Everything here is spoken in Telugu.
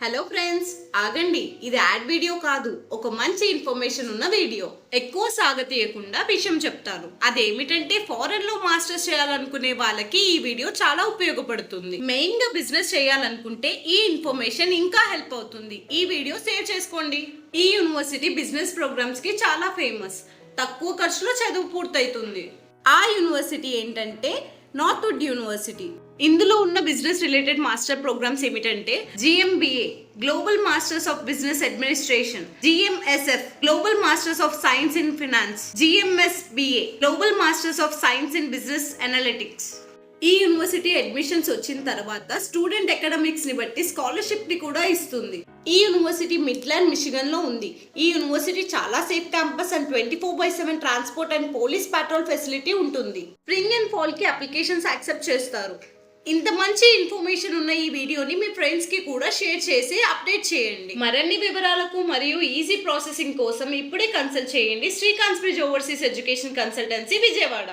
హలో ఫ్రెండ్స్, ఆగండి. ఇది యాడ్ వీడియో కాదు, ఒక మంచి ఇన్ఫర్మేషన్ ఉన్న వీడియో. ఎక్కువ సాగతీయకుండా విషయం చెప్తాను. అదేమిటంటే ఫారెన్ లో మాస్టర్స్ చేయాలనుకునే వాళ్ళకి ఈ వీడియో చాలా ఉపయోగపడుతుంది. మెయిన్ గా బిజినెస్ చేయాలనుకుంటే ఈ ఇన్ఫర్మేషన్ ఇంకా హెల్ప్ అవుతుంది. ఈ వీడియో సేవ్ చేసుకోండి. ఈ యూనివర్సిటీ బిజినెస్ ప్రోగ్రామ్స్ కి చాలా ఫేమస్. తక్కువ ఖర్చులో చదువు పూర్తవుతుంది. ఆ యూనివర్సిటీ ఏంటంటే నార్త్వుడ్ యూనివర్సిటీ. ఇందులో ఉన్న బిజినెస్ రిలేటెడ్ మాస్టర్ ప్రోగ్రామ్స్ ఏమిటంటే GMBA global masters of business administration, GMSF global masters of science in finance, GMSBA global masters of science in business analytics. ఈ యూనివర్సిటీ అడ్మిషన్స్ వచ్చిన తర్వాత స్టూడెంట్ అకాడమిక్స్ ని బట్టి స్కాలర్షిప్ ని కూడా ఇస్తుంది. ఈ యూనివర్సిటీ మిడ్లాండ్ మిషిగన్ లో ఉంది. ఈ యూనివర్సిటీ చాలా safe campus and 24/7 transport and police petrol facility ఉంటుంది. స్ప్రింగ్ అండ్ ఫాల్ కి అప్లికేషన్స్ యాక్సెప్ట్ చేస్తారు. ఇంత మంచి ఇన్ఫర్మేషన్ ఉన్న ఈ వీడియోని మీ ఫ్రెండ్స్ కి కూడా షేర్ చేసి అప్డేట్ చేయండి. మరిన్ని వివరాలకు మరియు ఈజీ ప్రాసెసింగ్ కోసం ఇప్పుడే కన్సల్ట్ చేయండి Srikanth bridge overseas education consultancy, Vijayawada.